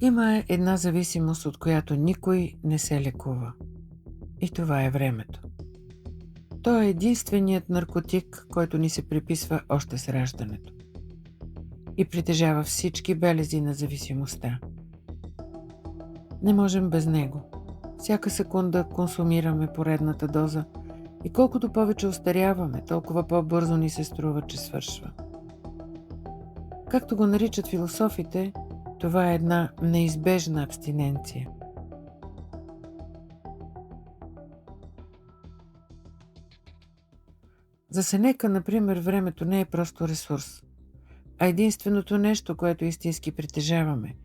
Има една зависимост, от която никой не се лекува. И това е времето. То е единственият наркотик, който ни се приписва още с раждането. И притежава всички белези на зависимостта. Не можем без него. Всяка секунда консумираме поредната доза и колкото повече остаряваме, толкова по-бързо ни се струва, че свършва. Както го наричат философите, това е една неизбежна абстиненция. За Сенека, например, времето не е просто ресурс, а единственото нещо, което истински притежаваме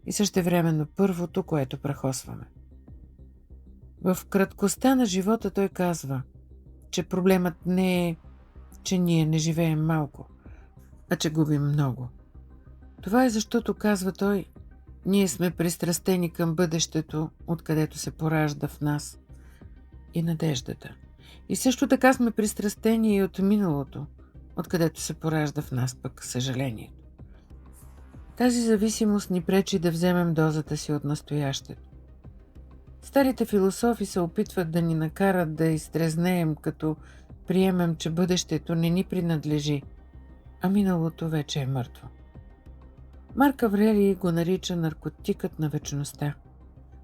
и същевременно първото, което прахосваме. В краткостта на живота той казва, че проблемът не е, че ние не живеем малко, а че губим много. Това е защото, казва той, ние сме пристрастени към бъдещето, откъдето се поражда в нас и надеждата. И също така сме пристрастени и от миналото, откъдето се поражда в нас пък съжалението. Тази зависимост ни пречи да вземем дозата си от настоящето. Старите философи се опитват да ни накарат да изтрезнеем, като приемем, че бъдещето не ни принадлежи, а миналото вече е мъртво. Марк Аврелий го нарича наркотикът на вечността,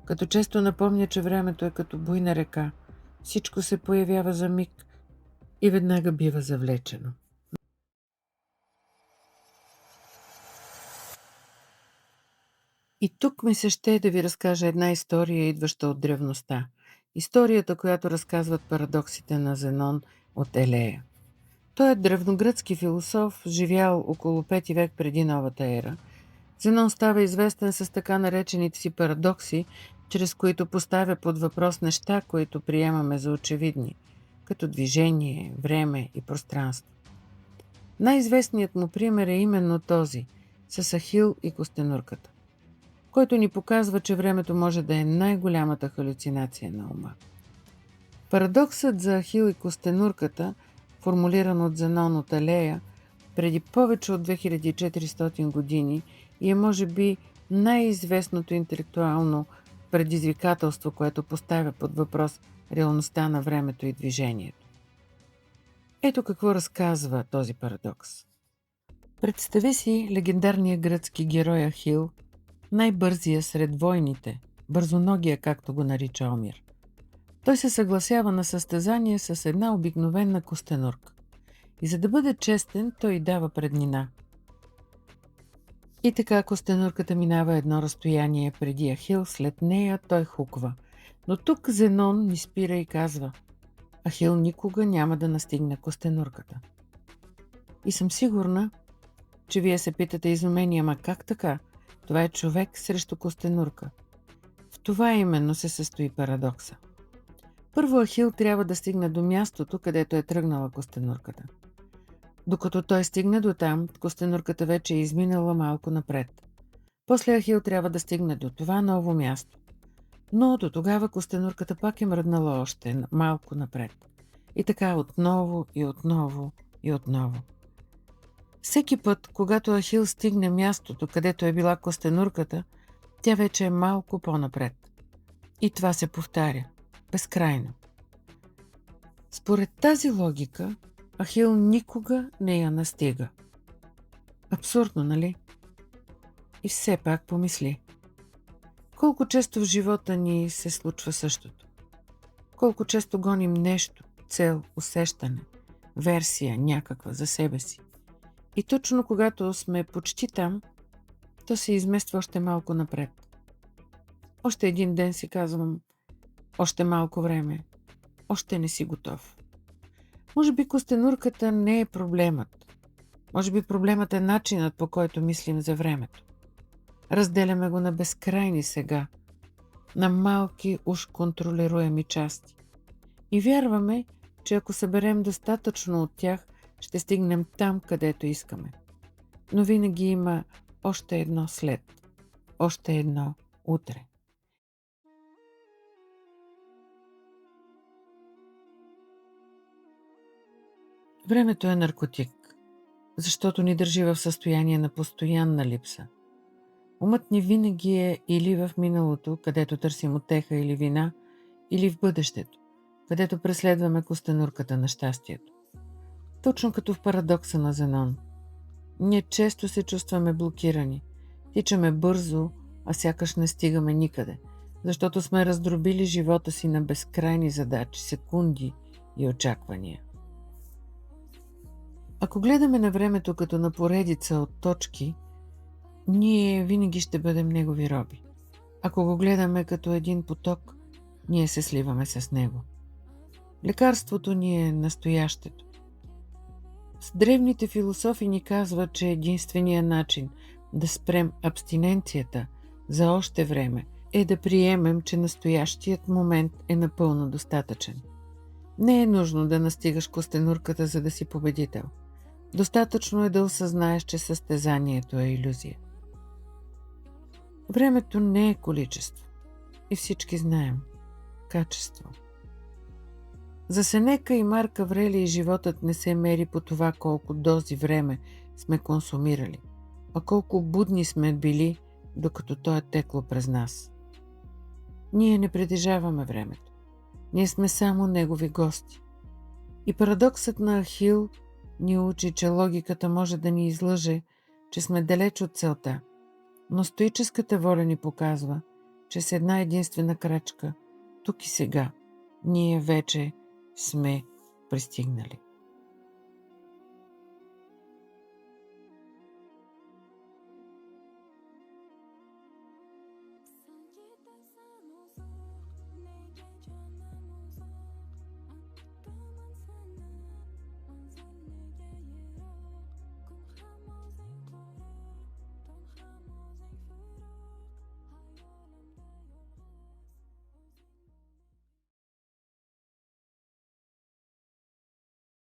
като често напомня, че времето е като буйна река. Всичко се появява за миг и веднага бива завлечено. И тук ми се ще да ви разкажа една история, идваща от древността. Историята, която разказват парадоксите на Зенон от Елея. Той е древногръцки философ, живял около 5 век преди новата ера. Зенон става известен с така наречените си парадокси, чрез които поставя под въпрос неща, които приемаме за очевидни, като движение, време и пространство. Най-известният му пример е именно този, с Ахил и костенурката, който ни показва, че времето може да е най-голямата халюцинация на ума. Парадоксът за Ахил и костенурката, формулиран от Зенон от Елея преди повече от 2400 години, и е може би най-известното интелектуално предизвикателство, което поставя под въпрос реалността на времето и движението. Ето какво разказва този парадокс. Представи си легендарния гръцки герой Ахил, най-бързия сред войните, бързоногия, както го нарича Омир. Той се съгласява на състезание с една обикновена костенурка. И за да бъде честен, той дава преднина. И така костенурката минава едно разстояние преди Ахил, след нея той хуква. Но тук Зенон ни спира и казва: Ахил никога няма да настигне костенурката. И съм сигурна, че вие се питате изумени, ама как така? Това е човек срещу костенурка. В това именно се състои парадокса. Първо Ахил трябва да стигне до мястото, където е тръгнала костенурката. Докато той стигне до там, костенурката вече е изминала малко напред. После Ахил трябва да стигне до това ново място. Но до тогава костенурката пак е мръднала още малко напред. И така отново и отново и отново. Всеки път, когато Ахил стигне мястото, където е била костенурката, тя вече е малко по-напред. И това се повтаря. Безкрайно. Според тази логика, Ахил никога не я настига. Абсурдно, нали? И все пак помисли. Колко често в живота ни се случва същото? Колко често гоним нещо, цел, усещане, версия някаква за себе си? И точно когато сме почти там, то се измества още малко напред. Още един ден си казвам: още малко време, още не си готов. Може би костенурката не е проблемът. Може би проблемът е начинът, по който мислим за времето. Разделяме го на безкрайни сега, на малки, уж контролируеми части. И вярваме, че ако съберем достатъчно от тях, ще стигнем там, където искаме. Но винаги има още едно след, още едно утре. Времето е наркотик, защото ни държи в състояние на постоянна липса. Умът ни винаги е или в миналото, където търсим утеха или вина, или в бъдещето, където преследваме костенурката на щастието. Точно като в парадокса на Зенон. Ние често се чувстваме блокирани, тичаме бързо, а сякаш не стигаме никъде, защото сме раздробили живота си на безкрайни задачи, секунди и очаквания. Ако гледаме на времето като на поредица от точки, ние винаги ще бъдем негови роби. Ако го гледаме като един поток, ние се сливаме с него. Лекарството ни е настоящето. С древните философи ни казват, че единственият начин да спрем абстиненцията за още време е да приемем, че настоящият момент е напълно достатъчен. Не е нужно да настигаш костенурката, за да си победител. Достатъчно е да осъзнаеш, че състезанието е илюзия. Времето не е количество. И всички знаем. Качество. За Сенека и Марк Аврелий животът не се мери по това колко дози време сме консумирали, а колко будни сме били, докато то е текло през нас. Ние не притежаваме времето. Ние сме само негови гости. И парадоксът на Ахил ни учи, че логиката може да ни излъже, че сме далеч от целта, но стоическата воля ни показва, че с една единствена крачка, тук и сега, ние вече сме пристигнали.